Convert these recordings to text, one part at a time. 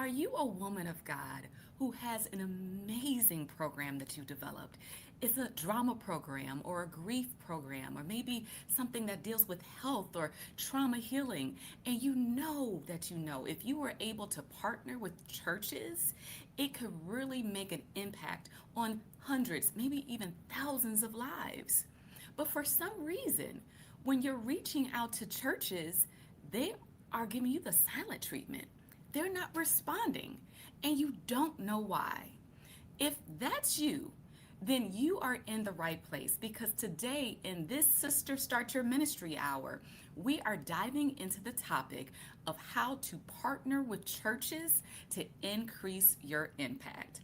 Are you a woman of God who has an amazing program that you developed? It's a drama program or a grief program or maybe something that deals with health or trauma healing. And you know if you were able to partner with churches, it could really make an impact on hundreds, maybe even thousands of lives. But for some reason, when you're reaching out to churches, they are giving you the silent treatment. They're not responding, and you don't know why. If that's you, then you are in the right place because today, in this Sister Start Your Ministry Hour, we are diving into the topic of how to partner with churches to increase your impact.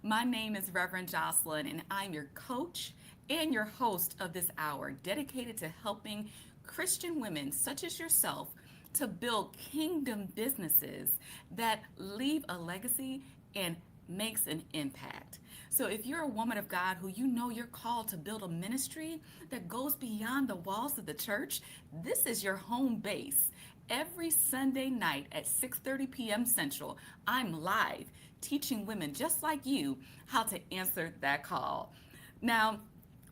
My name is Reverend Jocelyn, and I'm your coach and your host of this hour, dedicated to helping Christian women such as yourself to build kingdom businesses that leave a legacy and makes an impact. So if you're a woman of God who you know you're called to build a ministry that goes beyond the walls of the church, this is your home base. Every Sunday night at 6:30 p.m. Central, I'm live teaching women just like you how to answer that call. Now,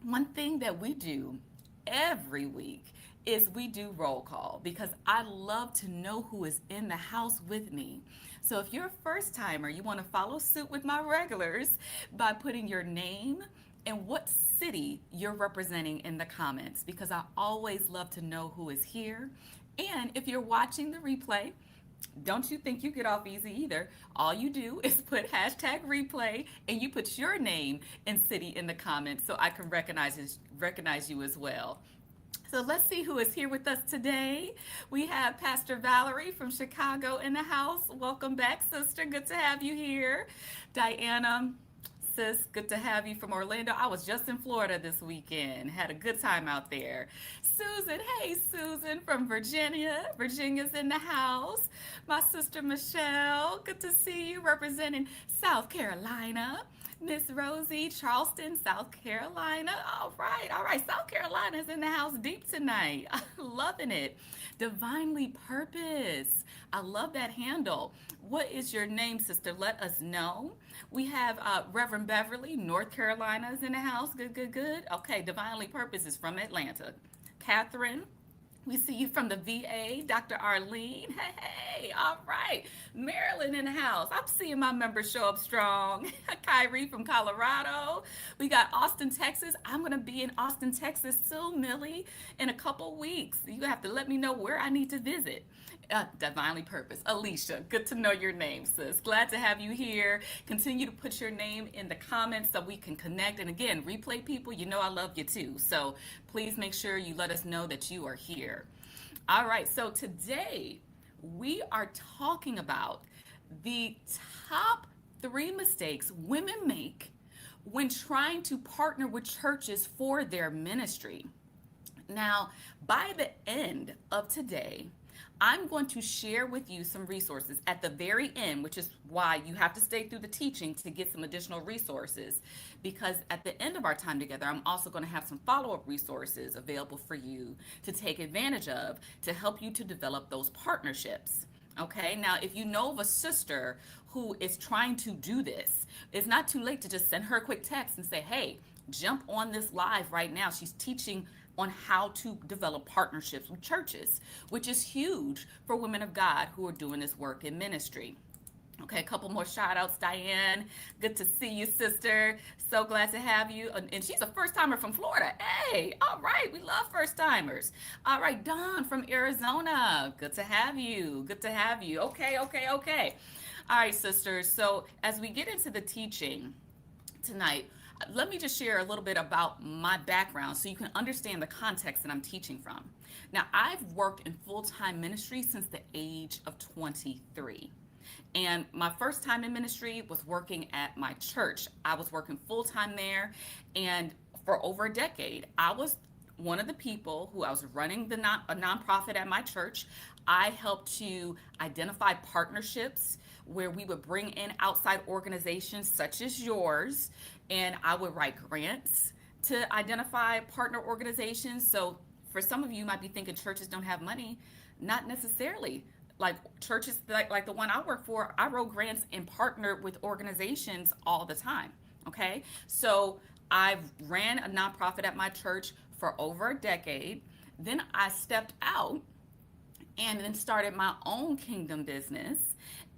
one thing that we do every week is we do roll call because I love to know who is in the house with me. So if you're a first timer, you want to follow suit with my regulars by putting your name and what city you're representing in the comments because I always love to know who is here. And if you're watching the replay, don't you think you get off easy either. All you do is put hashtag replay and you put your name and city in the comments so I can recognize you as well. So let's see who is here with us today. We have Pastor Valerie from Chicago in the house. Welcome back, sister. Good to have you here. Diana, sis, good to have you from Orlando. I was just in Florida this weekend. Had a good time out there. Susan, hey Susan from Virginia. Virginia's in the house. My sister Michelle, good to see you representing South Carolina. Miss Rosie, Charleston, South Carolina. All right. South Carolina's in the house deep tonight. Loving it. Divinely Purpose. I love that handle. What is your name, sister? Let us know. We have Reverend Beverly, North Carolina is in the house. Good, good, good. Okay, Divinely Purpose is from Atlanta. Catherine, we see you from the VA, Dr. Arlene. Hey, all right. Maryland in the house. I'm seeing my members show up strong. Kyrie from Colorado. We got Austin, Texas. I'm going to be in Austin, Texas soon, Millie, in a couple weeks. You have to let me know where I need to visit. Divinely Purpose. Alicia, good to know your name, sis. Glad to have you here. Continue to put your name in the comments so we can connect. And again, replay people, you know I love you too. So please make sure you let us know that you are here. All right, so today we are talking about the top 3 mistakes women make when trying to partner with churches for their ministry. Now, by the end of today, I'm going to share with you some resources at the very end, which is why you have to stay through the teaching to get some additional resources. Because at the end of our time together, I'm also going to have some follow-up resources available for you to take advantage of to help you to develop those partnerships. Okay, now if you know of a sister who is trying to do this, it's not too late to just send her a quick text and say, hey, jump on this live right now. She's teaching on how to develop partnerships with churches, which is huge for women of God who are doing this work in ministry. Okay, a couple more shout outs. Diane, good to see you, sister. So glad to have you. And she's a first timer from Florida. Hey, all right, we love first timers. All right, Dawn from Arizona, good to have you. Good to have you. Okay. All right, sisters. So as we get into the teaching tonight, let me just share a little bit about my background so you can understand the context that I'm teaching from. Now, I've worked in full-time ministry since the age of 23. And my first time in ministry was working at my church. I was working full-time there, and for over a decade, I was one of the people who I was running a nonprofit at my church. I helped to identify partnerships where we would bring in outside organizations such as yours, and I would write grants to identify partner organizations. So for some of you might be thinking churches don't have money. Not necessarily. like churches like the one I work for, I wrote grants and partnered with organizations all the time. Okay. So I ran a nonprofit at my church for over a decade. Then I stepped out and then started my own kingdom business.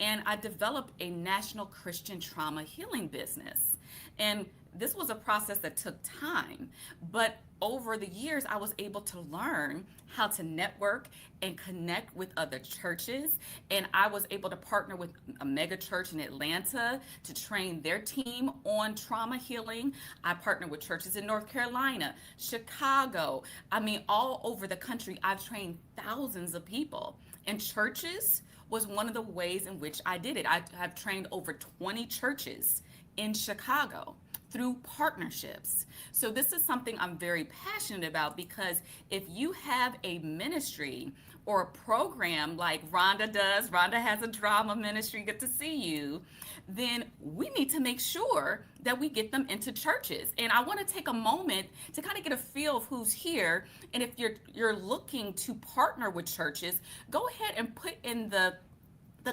And I developed a national Christian trauma healing business. And this was a process that took time, but over the years, I was able to learn how to network and connect with other churches. And I was able to partner with a mega church in Atlanta to train their team on trauma healing. I partnered with churches in North Carolina, Chicago. I mean, all over the country, I've trained thousands of people. And churches was one of the ways in which I did it. I have trained over 20 churches in Chicago through partnerships. So this is something I'm very passionate about, because if you have a ministry or a program like Rhonda does, Rhonda has a drama ministry, good to see you, then we need to make sure that we get them into churches. And I want to take a moment to kind of get a feel of who's here. And if you're looking to partner with churches, go ahead and put in the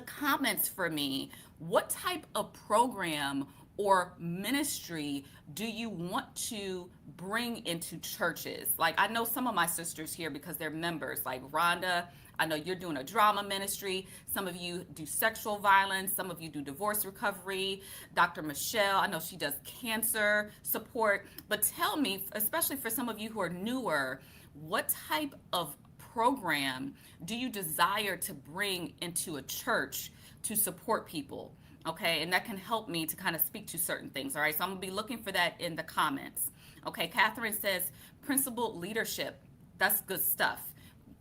comments for me, what type of program or ministry do you want to bring into churches? Like, I know some of my sisters here because they're members, like Rhonda. I know you're doing a drama ministry. Some of you do sexual violence. Some of you do divorce recovery. Dr. Michelle, I know she does cancer support. But tell me, especially for some of you who are newer, what type of program do you desire to bring into a church to support people? Okay, and that can help me to kind of speak to certain things. All right, so I'm gonna be looking for that in the comments. Okay, Catherine says principled leadership. That's good stuff.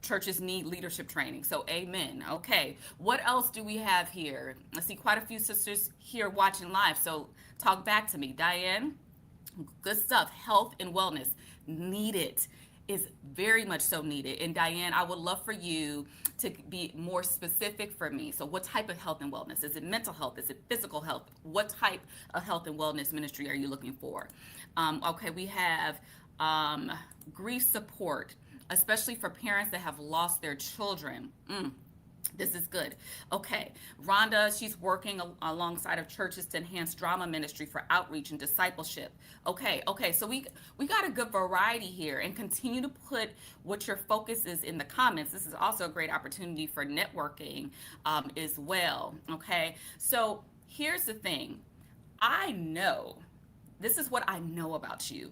Churches need leadership training, so amen. Okay, what else do we have here? I see quite a few sisters here watching live, so talk back to me. Diane, good stuff. Health and wellness, needed, is very much so needed. And Diane, I would love for you to be more specific for me. So what type of health and wellness? Is it mental health? Is it physical health? What type of health and wellness ministry are you looking for? Okay, we have grief support, especially for parents that have lost their children. This is good. Okay, Rhonda, she's working alongside of churches to enhance drama ministry for outreach and discipleship. Okay, so we got a good variety here, and continue to put what your focus is in the comments. This is also a great opportunity for networking as well. Okay, so here's the thing. I know, this is what I know about you.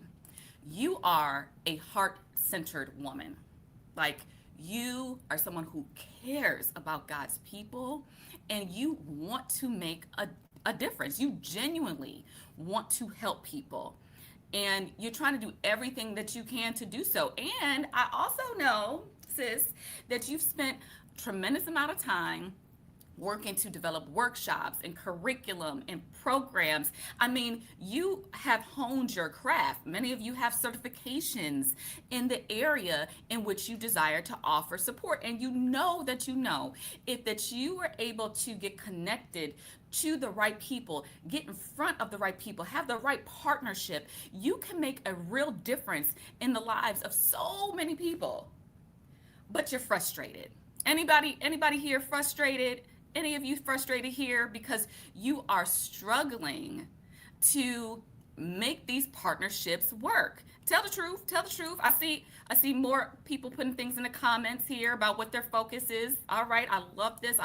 You are a heart-centered woman. Like, you are someone who cares about God's people, and you want to make a difference. You genuinely want to help people, and you're trying to do everything that you can to do so. And I also know, sis, that you've spent a tremendous amount of time working to develop workshops and curriculum and programs. I mean, you have honed your craft. Many of you have certifications in the area in which you desire to offer support. And you know that if you are able to get connected to the right people, get in front of the right people, have the right partnership, you can make a real difference in the lives of so many people. But you're frustrated. Anybody here frustrated? Any of you frustrated here because you are struggling to make these partnerships work? Tell the truth. I see more people putting things in the comments here about what their focus is. All right, I love this.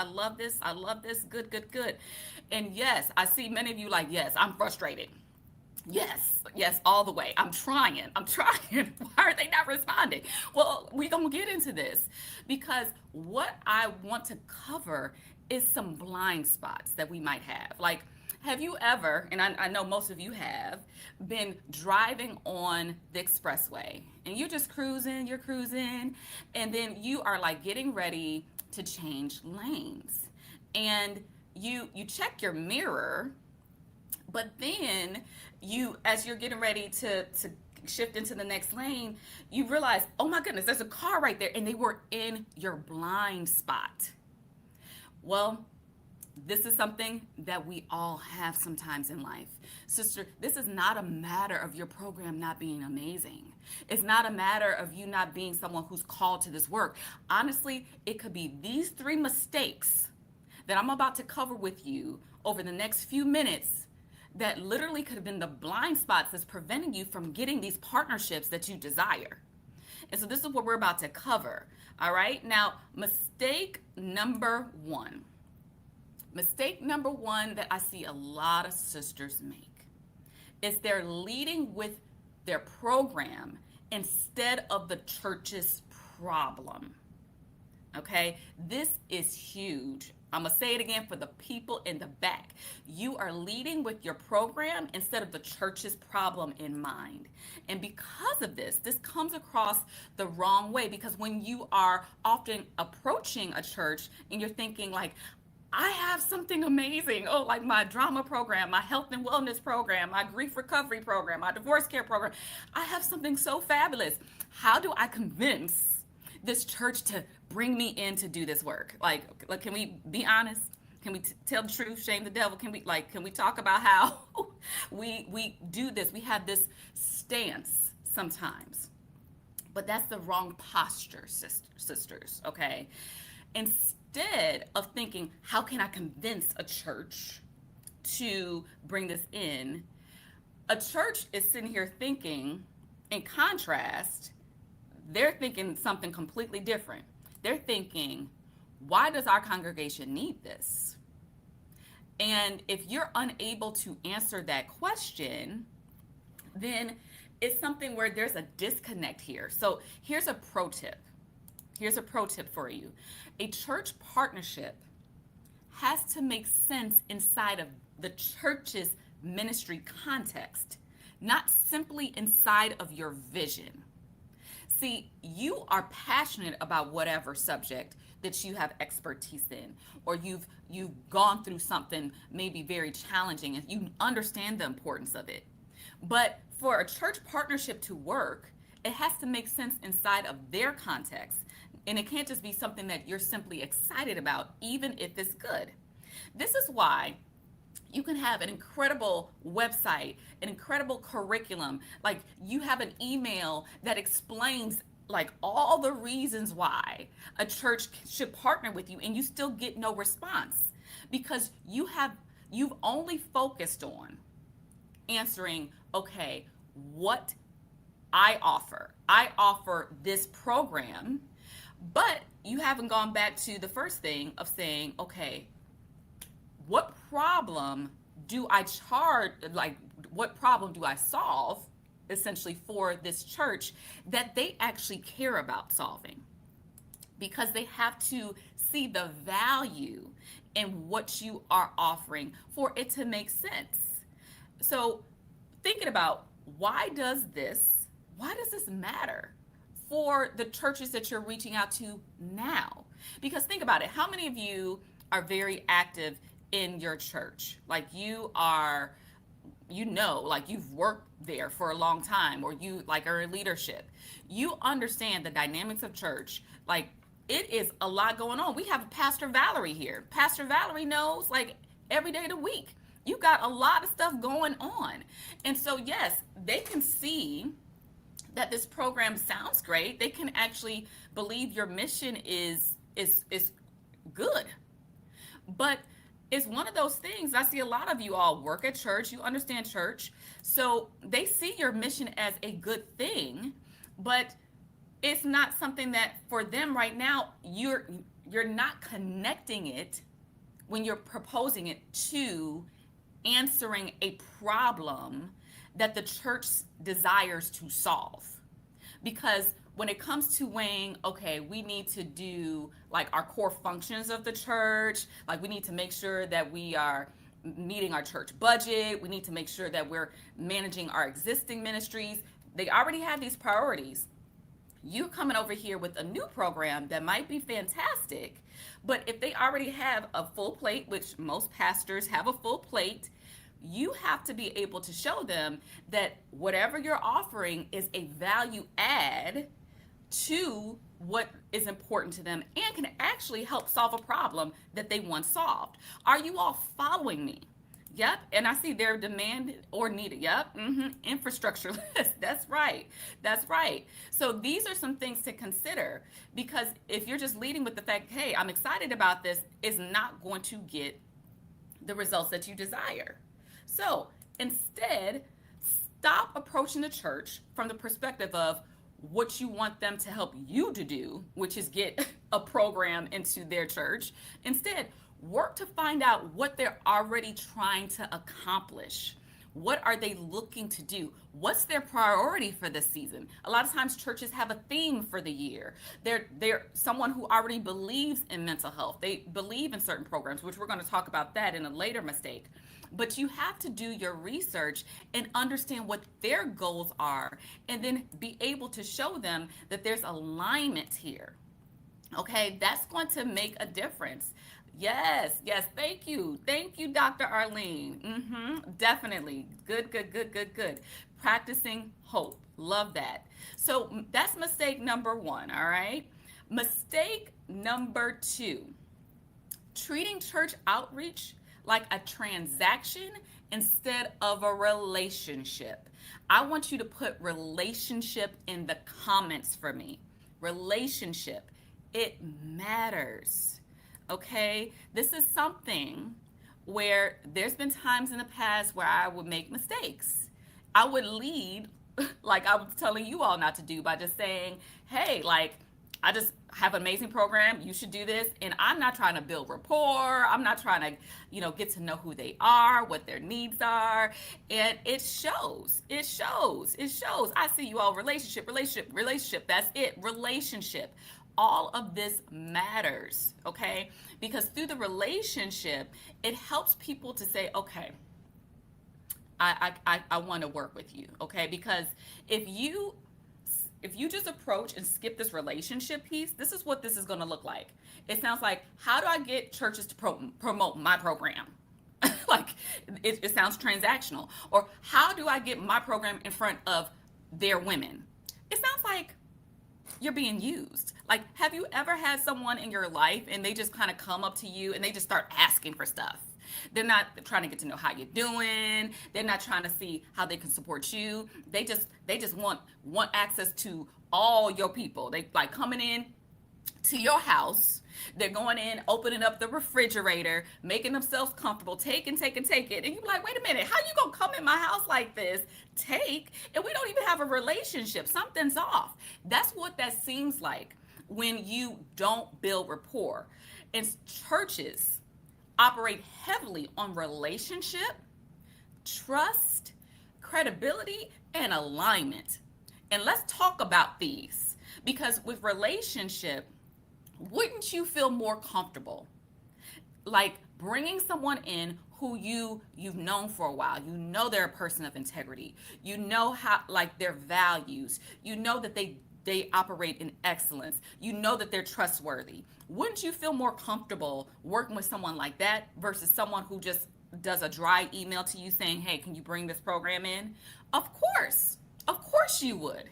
Good. And yes, I see many of you like, yes, I'm frustrated. Yes, all the way. I'm trying. Why are they not responding? Well, we're going to get into this, because what I want to cover is some blind spots that we might have. Like, have you ever, and I know most of you have, been driving on the expressway and you're just cruising, and then you are like getting ready to change lanes, and you check your mirror, but then as you're getting ready to shift into the next lane, you realize, oh my goodness, there's a car right there, and they were in your blind spot. Well, This is something that we all have sometimes in life. Sister, this is not a matter of your program not being amazing. It's not a matter of you not being someone who's called to this work. Honestly, it could be these three mistakes that I'm about to cover with you over the next few minutes that literally could have been the blind spots that's preventing you from getting these partnerships that you desire. And so this is what we're about to cover. All right. Now, mistake number one. Mistake number one that I see a lot of sisters make is they're leading with their program instead of the church's problem. Okay, this is huge. I'm going to say it again for the people in the back. You are leading with your program instead of the church's problem in mind. And because of this, this comes across the wrong way, because when you are often approaching a church and you're thinking like, I have something amazing. Oh, like my drama program, my health and wellness program, my grief recovery program, my divorce care program. I have something so fabulous. How do I convince this church to bring me in to do this work? Like can we be honest? Can we tell the truth, shame the devil? Can we talk about how we do this? We have this stance sometimes, but that's the wrong posture, sisters, okay? Instead of thinking, how can I convince a church to bring this in? A church is sitting here thinking, in contrast, they're thinking something completely different. They're thinking, why does our congregation need this? And if you're unable to answer that question, then it's something where there's a disconnect here. So here's a pro tip. Here's a pro tip for you. A church partnership has to make sense inside of the church's ministry context, not simply inside of your vision. See, you are passionate about whatever subject that you have expertise in, or you've gone through something maybe very challenging and you understand the importance of it. But for a church partnership to work, it has to make sense inside of their context. And it can't just be something that you're simply excited about, even if it's good. This is why you can have an incredible website, an incredible curriculum. Like you have an email that explains like all the reasons why a church should partner with you, and you still get no response because you've only focused on answering, okay, what I offer. I offer this program, but you haven't gone back to the first thing of saying, okay, what problem do I what problem do I solve essentially for this church that they actually care about solving? Because they have to see the value in what you are offering for it to make sense. So thinking about why does this matter for the churches that you're reaching out to now? Because think about it. How many of you are very active in your church? Like you are, like you've worked there for a long time, or you like are in leadership. You understand the dynamics of church. Like it is a lot going on. We have Pastor Valerie here. Pastor Valerie knows like every day of the week. You got a lot of stuff going on. And so yes, they can see that this program sounds great. They can actually believe your mission is good. But it's one of those things. I see a lot of you all work at church. You understand church. So they see your mission as a good thing, but it's not something that for them right now, you're not connecting it when you're proposing it to answering a problem that the church desires to solve. Because when it comes to weighing, okay, we need to do like our core functions of the church, like we need to make sure that we are meeting our church budget, we need to make sure that we're managing our existing ministries. They already have these priorities. You coming over here with a new program that might be fantastic, but if they already have a full plate, which most pastors have a full plate, you have to be able to show them that whatever you're offering is a value add to what is important to them and can actually help solve a problem that they once solved. Are you all following me? Yep. And I see they're demanded or needed. Yep. Infrastructure list. That's right. That's right. So these are some things to consider, because if you're just leading with the fact, hey, I'm excited about this, is not going to get the results that you desire. So instead, stop approaching the church from the perspective of what you want them to help you to do, which is get a program into their church. Instead, work to find out what they're already trying to accomplish. What are they looking to do? What's their priority for this season? A lot of times churches have a theme for the year. They're someone who already believes in mental health. They believe in certain programs, which we're going to talk about that in a later mistake. But you have to do your research and understand what their goals are, and then be able to show them that there's alignment here. Okay, that's going to make a difference. Yes, yes, thank you. Thank you, Dr. Arlene. Definitely. Good, good, good, good, good. Practicing hope. Love that. So that's mistake number one, all right? Mistake number two, treating church outreach like a transaction instead of a relationship. I want you to put relationship in the comments for me. Relationship. It matters. Okay? This is something where there's been times in the past where I would make mistakes. I would lead like I was telling you all not to do, by just saying, hey, like, I just have an amazing program. You should do this. And I'm not trying to build rapport. I'm not trying to, get to know who they are, what their needs are. And it shows. It shows. It shows. I see you all relationship, relationship, relationship. That's it. Relationship. All of this matters, okay? Because through the relationship, it helps people to say, okay, I want to work with you, okay? Because if you just approach and skip this relationship piece, this is what this is going to look like. It sounds like, how do I get churches to promote my program? Like, it sounds transactional. Or how do I get my program in front of their women? It sounds like you're being used. Like, have you ever had someone in your life and they just kind of come up to you and they just start asking for stuff? They're not trying to get to know how you're doing. They're not trying to see how they can support you. They just want access to all your people. They like coming in to your house. They're going in, opening up the refrigerator, making themselves comfortable, take it. And you're like, wait a minute, how you gonna come in my house like this? And we don't even have a relationship. Something's off. That's what that seems like when you don't build rapport. And churches operate heavily on relationship, trust, credibility, and alignment. And let's talk about these, because with relationship, wouldn't you feel more comfortable like bringing someone in who you've known for a while? You know they're a person of integrity. You know how, like, their values. You know that they operate in excellence. You know that they're trustworthy. Wouldn't you feel more comfortable working with someone like that versus someone who just does a dry email to you saying, hey, can you bring this program in? Of course you would.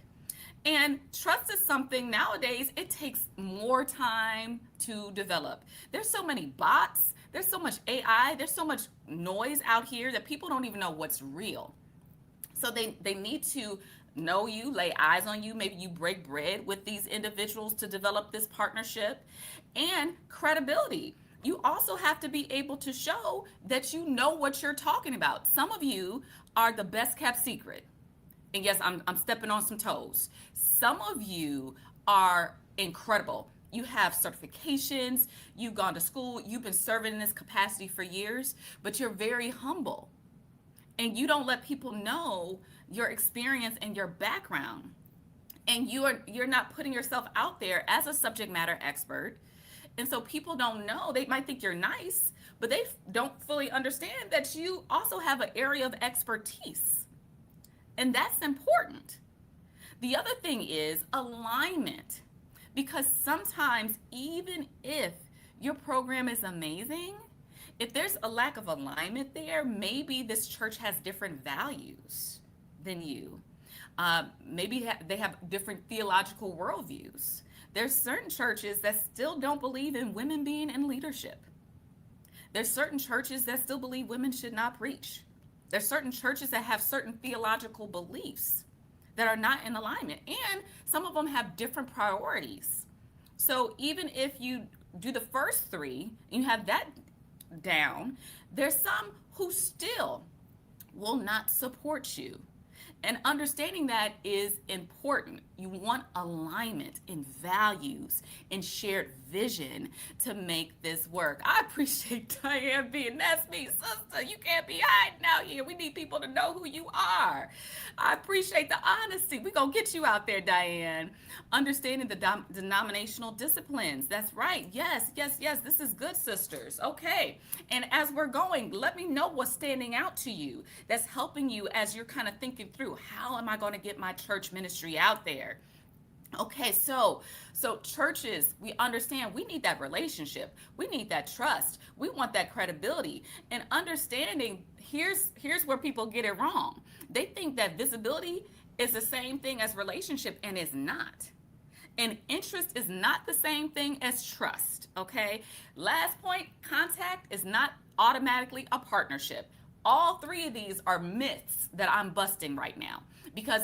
And trust is something nowadays, it takes more time to develop. There's so many bots, there's so much AI, there's so much noise out here that people don't even know what's real. So they need to know you, lay eyes on you. Maybe you break bread with these individuals to develop this partnership. And credibility. You also have to be able to show that you know what you're talking about. Some of you are the best kept secret. And yes, I'm stepping on some toes. Some of you are incredible. You have certifications, you've gone to school, you've been serving in this capacity for years, but you're very humble. And you don't let people know your experience and your background. And you're not putting yourself out there as a subject matter expert. And so people don't know. They might think you're nice, but they don't fully understand that you also have an area of expertise. And that's important. The other thing is alignment, because sometimes even if your program is amazing, if there's a lack of alignment there, maybe this church has different values than you. Maybe they have different theological worldviews. There's certain churches that still don't believe in women being in leadership. There's certain churches that still believe women should not preach. There's certain churches that have certain theological beliefs that are not in alignment. And some of them have different priorities. So even if you do the first three, and you have that down, there's some who still will not support you. And understanding that is important. You want alignment in values and shared vision to make this work. I appreciate Diane being, that's me, sister. You can't be hiding out here. We need people to know who you are. I appreciate the honesty. We're going to get you out there, Diane. Understanding the denominational disciplines. That's right. Yes, yes, yes. This is good, sisters. Okay. And as we're going, let me know what's standing out to you that's helping you as you're kind of thinking through, how am I going to get my church ministry out there? Okay, so churches, we understand we need that relationship. We need that trust. We want that credibility. And understanding, here's where people get it wrong. They think that visibility is the same thing as relationship, and it's not. And interest is not the same thing as trust, okay? Last point, contact is not automatically a partnership. All three of these are myths that I'm busting right now, because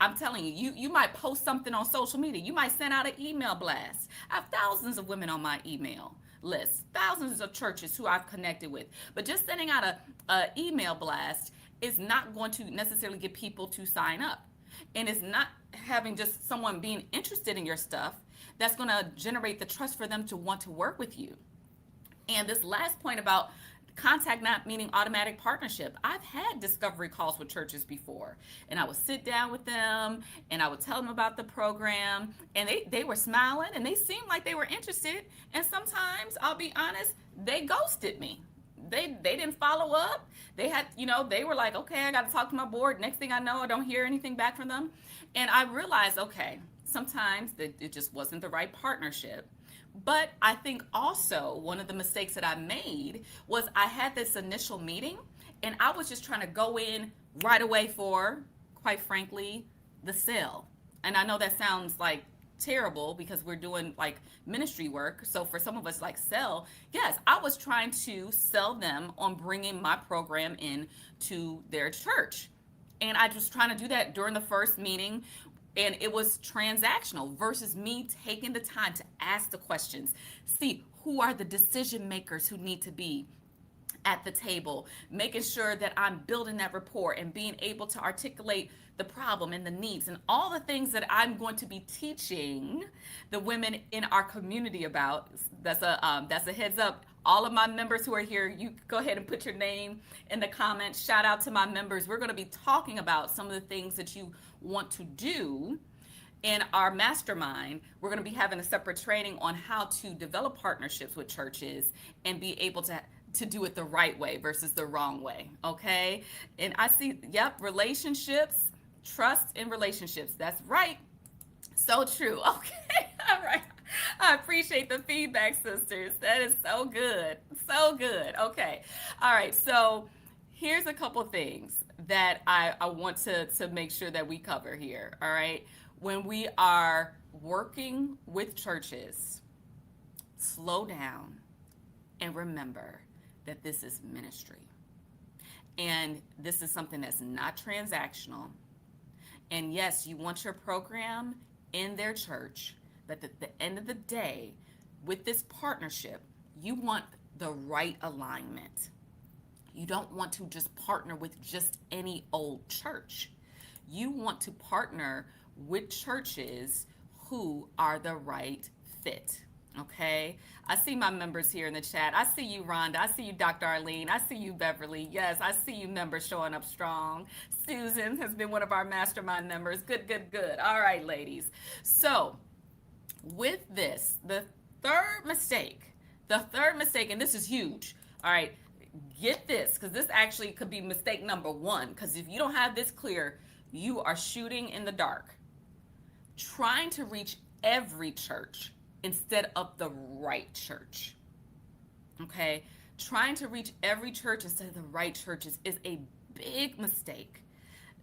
I'm telling you, you might post something on social media. You might send out an email blast. I have thousands of women on my email list, thousands of churches who I've connected with. But just sending out a email blast is not going to necessarily get people to sign up. And it's not having just someone being interested in your stuff that's going to generate the trust for them to want to work with you. And this last point about contact not meaning automatic partnership. I've had discovery calls with churches before, and I would sit down with them and I would tell them about the program, and they were smiling and they seemed like they were interested. And sometimes, I'll be honest, they ghosted me. They didn't follow up. They had, they were like, okay, I got to talk to my board. Next thing I know, I don't hear anything back from them. And I realized, okay, sometimes it just wasn't the right partnership. But I think also one of the mistakes that I made was I had this initial meeting and I was just trying to go in right away for, quite frankly, the sale. And I know that sounds like terrible because we're doing like ministry work. So for some of us, like sell, yes, I was trying to sell them on bringing my program in to their church. And I was trying to do that during the first meeting. And it was transactional versus me taking the time to ask the questions. See, who are the decision makers who need to be at the table, making sure that I'm building that rapport and being able to articulate the problem and the needs and all the things that I'm going to be teaching the women in our community about. That's a heads up. All of my members who are here, you go ahead and put your name in the comments. Shout out to my members. We're going to be talking about some of the things that you want to do in our mastermind. We're going to be having a separate training on how to develop partnerships with churches and be able to do it the right way versus the wrong way, okay? And I see, yep, relationships, trust in relationships. That's right. So true. Okay, all right. I appreciate the feedback, sisters. That is so good. So good. Okay. All right. So here's a couple things that I want to make sure that we cover here. All right. When we are working with churches, slow down and remember that this is ministry. And this is something that's not transactional. And yes, you want your program in their church, but at the end of the day, with this partnership, you want the right alignment. You don't want to just partner with just any old church. You want to partner with churches who are the right fit. Okay, I see my members here in the chat. I see you, Rhonda. I see you, Dr. Arlene. I see you, Beverly. Yes, I see you, members showing up strong. Susan has been one of our mastermind members. Good, good, good. All right, ladies. So with this, the third mistake, and this is huge. All right, get this, because this actually could be mistake number one, because if you don't have this clear, you are shooting in the dark. Trying to reach every church instead of the right church. Okay? Trying to reach every church instead of the right churches is a big mistake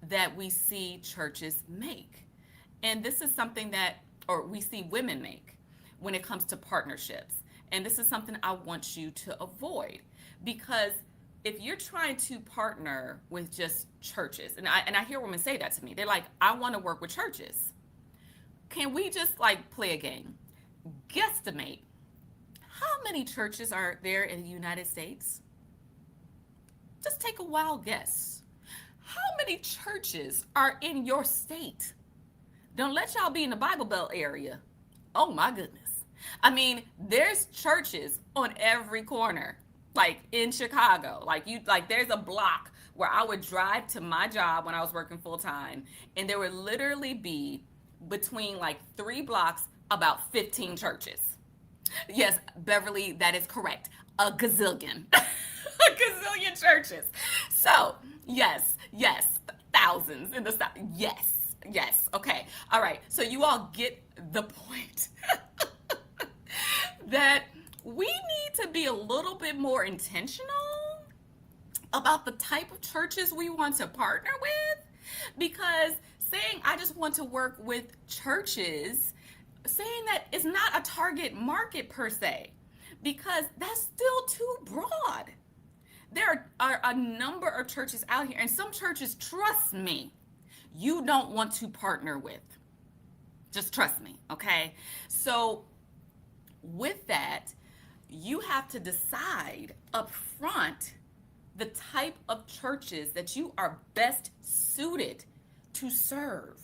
that we see churches make. And this is something that, or we see women make. when it comes to partnerships. And this is something I want you to avoid, because if you're trying to partner with just churches, and I hear women say that to me, they're like, I want to work with churches. Can we just like play a game? Guesstimate, how many churches are there in the United States? Just take a wild guess. How many churches are in your state? Don't let y'all be in the Bible Belt area. Oh my goodness. I mean, there's churches on every corner, like in Chicago. Like there's a block where I would drive to my job when I was working full time, and there would literally be between like 3 blocks about 15 churches. Yes, Beverly, that is correct. A gazillion. A gazillion churches. So, yes, thousands in the South. Yes. Okay. All right. So you all get the point that we need to be a little bit more intentional about the type of churches we want to partner with, because saying I just want to work with churches, saying that is not a target market per se, because that's still too broad. There are a number of churches out here, and some churches, trust me, you don't want to partner with. Just trust me, okay? So with that, you have to decide up front the type of churches that you are best suited to serve.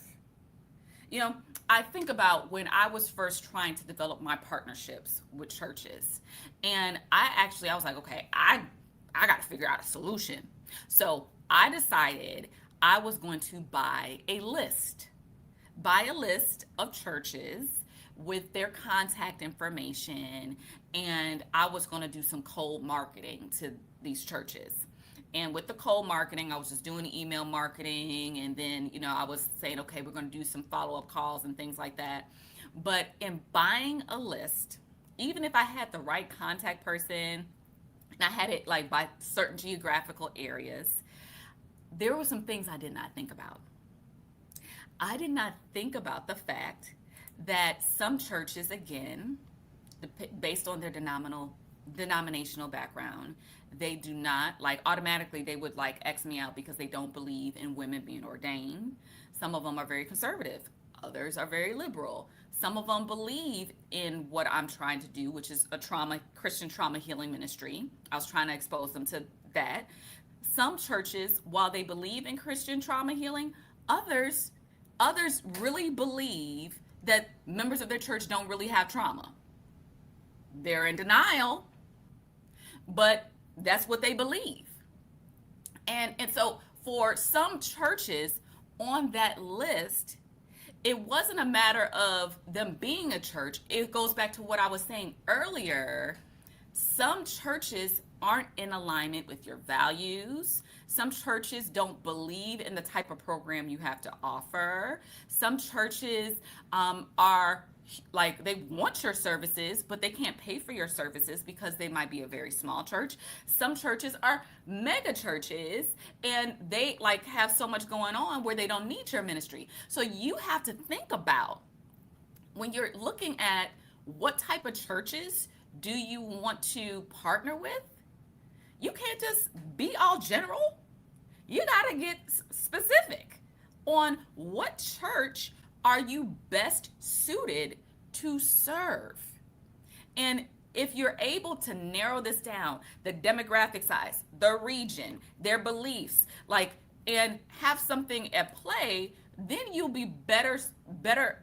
You know, I think about when I was first trying to develop my partnerships with churches, and I was like, okay, I got to figure out a solution. So I decided I was going to buy a list of churches with their contact information, and I was going to do some cold marketing to these churches. And with the cold marketing, I was just doing email marketing, and then, I was saying, okay, we're going to do some follow-up calls and things like that. But in buying a list, even if I had the right contact person, and I had it like by certain geographical areas, there were some things I did not think about. I did not think about the fact that some churches, again, based on their denominational background, they do not, like, automatically they would like X me out because they don't believe in women being ordained. Some of them are very conservative. Others are very liberal. Some of them believe in what I'm trying to do, which is a Christian trauma healing ministry. I was trying to expose them to that. Some churches, while they believe in Christian trauma healing, others really believe that members of their church don't really have trauma. They're in denial, but that's what they believe. And so for some churches on that list, it wasn't a matter of them being a church. It goes back to what I was saying earlier. Some churches aren't in alignment with your values. Some churches don't believe in the type of program you have to offer. Some churches are like, they want your services, but they can't pay for your services because they might be a very small church. Some churches are mega churches, and they like have so much going on where they don't need your ministry. So you have to think about, when you're looking at what type of churches do you want to partner with, you can't just be all general. You got to get specific on what church are you best suited to serve. And if you're able to narrow this down, the demographic size, the region, their beliefs, and have something at play, then you'll be better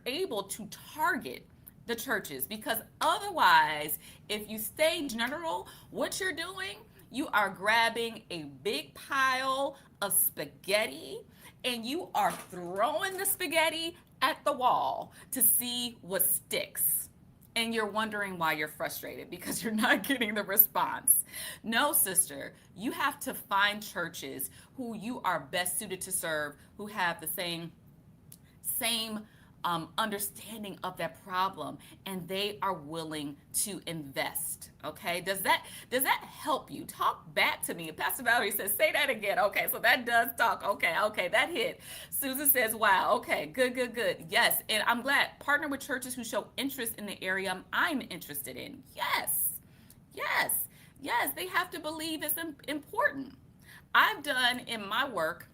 able to target the churches. Because otherwise, if you stay general, what you're doing, you are grabbing a big pile of spaghetti and you are throwing the spaghetti at the wall to see what sticks. And you're wondering why you're frustrated because you're not getting the response. No, sister, you have to find churches who you are best suited to serve, who have the same understanding of that problem, and they are willing to invest. Okay, does that help you? Talk back to me. Pastor Valerie says, say that again. Okay, so that does talk. Okay, that hit. Susan says, wow. Okay, good. Yes, and I'm glad. Partner with churches who show interest in the area I'm interested in. Yes, yes. They have to believe it's important. I've done in my work,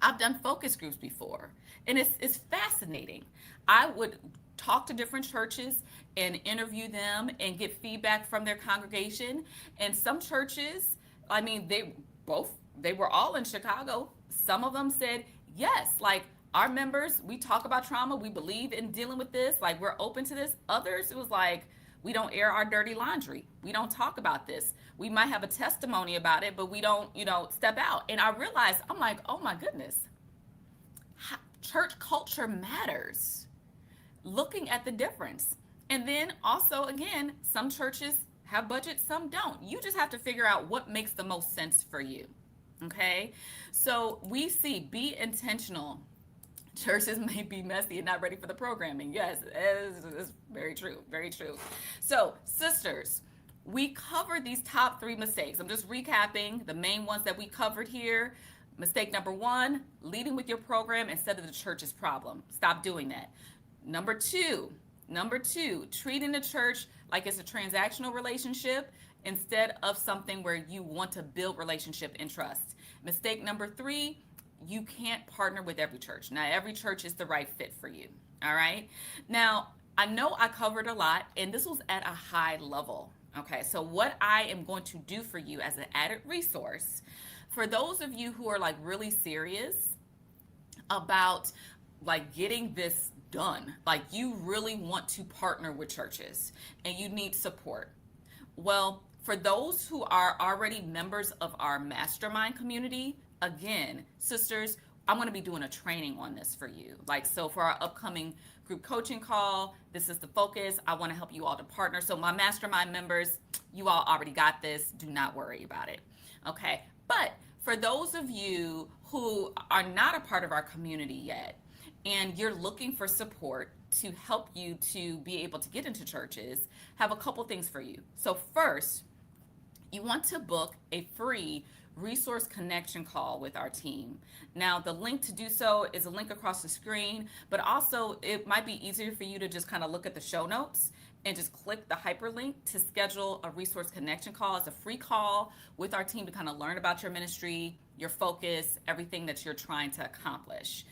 I've done focus groups before, and it's fascinating. I would talk to different churches and interview them and get feedback from their congregation. And some churches, I mean, they were all in Chicago. Some of them said, yes, like our members, we talk about trauma, we believe in dealing with this, like we're open to this. Others, it was like, we don't air our dirty laundry. We don't talk about this. We might have a testimony about it, but we don't, step out. And I realized, I'm like, oh my goodness, church culture matters. Looking at the difference. And then also, again, some churches have budgets, some don't. You just have to figure out what makes the most sense for you. Okay? So we see, be intentional. Churches may be messy and not ready for the programming. Yes, it's very true. Very true. So, sisters, we covered these top 3 mistakes. I'm just recapping the main ones that we covered here. Mistake number 1, leading with your program instead of the church's problem. Stop doing that. Number two, treating the church like it's a transactional relationship instead of something where you want to build relationship and trust. Mistake number 3, you can't partner with every church. Now, every church is the right fit for you. All right. Now, I know I covered a lot, and this was at a high level. Okay. So what I am going to do for you as an added resource, for those of you who are like really serious about like getting this done, like you really want to partner with churches and you need support. Well, for those who are already members of our mastermind community, again, sisters, I'm going to be doing a training on this for you. Like, so for our upcoming group coaching call, this is the focus. I want to help you all to partner. So my mastermind members, you all already got this. Do not worry about it. Okay. But for those of you who are not a part of our community yet, and you're looking for support to help you to be able to get into churches, have a couple things for you. So first, you want to book a free resource connection call with our team. Now, the link to do so is a link across the screen, but also it might be easier for you to just kind of look at the show notes and just click the hyperlink to schedule a resource connection call. It's a free call with our team to kind of learn about your ministry, your focus, everything that you're trying to accomplish.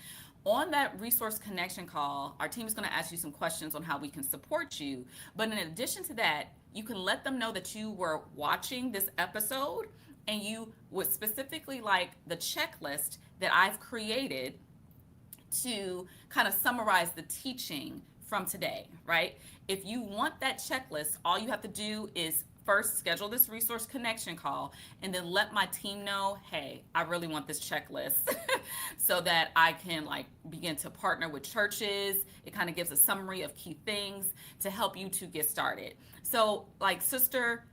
On that resource connection call, our team is going to ask you some questions on how we can support you. But in addition to that, you can let them know that you were watching this episode and you would specifically like the checklist that I've created to kind of summarize the teaching from today, right? If you want that checklist, all you have to do is first schedule this resource connection call and then let my team know, hey, I really want this checklist so that I can like begin to partner with churches. It kind of gives a summary of key things to help you to get started. So like, sister,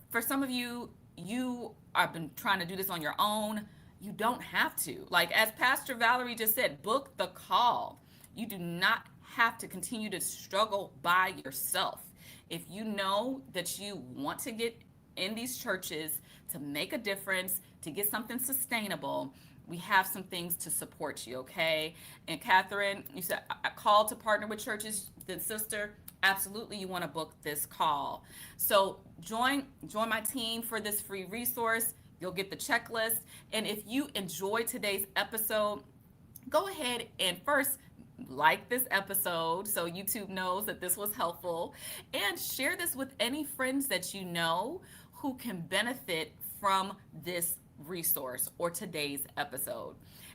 for some of you, you have been trying to do this on your own. You don't have to. Like as Pastor Valerie just said, book the call. You do not have to continue to struggle by yourself. If you know that you want to get in these churches to make a difference, to get something sustainable, we have some things to support you, okay? And Catherine, you said a call to partner with churches. Then sister, absolutely you want to book this call. So join my team for this free resource. You'll get the checklist. And if you enjoyed today's episode, go ahead and first like this episode so YouTube knows that this was helpful, and share this with any friends that you know who can benefit from this resource or today's episode.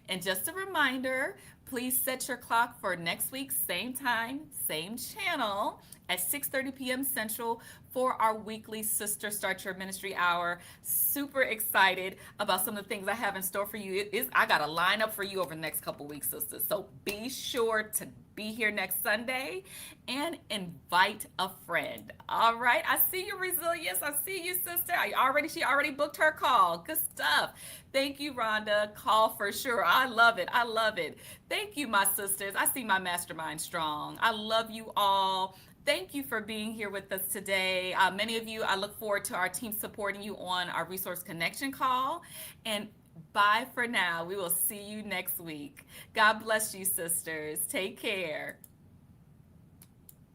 And just a reminder, please set your clock for next week, same time, same channel, at 6:30 p.m. Central for our weekly Sister Start Your Ministry Hour. Super excited about some of the things I have in store for you. I got a lineup for you over the next couple weeks, sisters. So be sure to be here next Sunday and invite a friend. All right. I see your resilience. I see you, sister. She already booked her call. Good stuff. Thank you, Rhonda. Call for sure. I love it. I love it. Thank you, my sisters. I see my mastermind strong. I love you all. Thank you for being here with us today. Many of you, I look forward to our team supporting you on our resource connection call. And bye for now. We will see you next week. God bless you, sisters. Take care.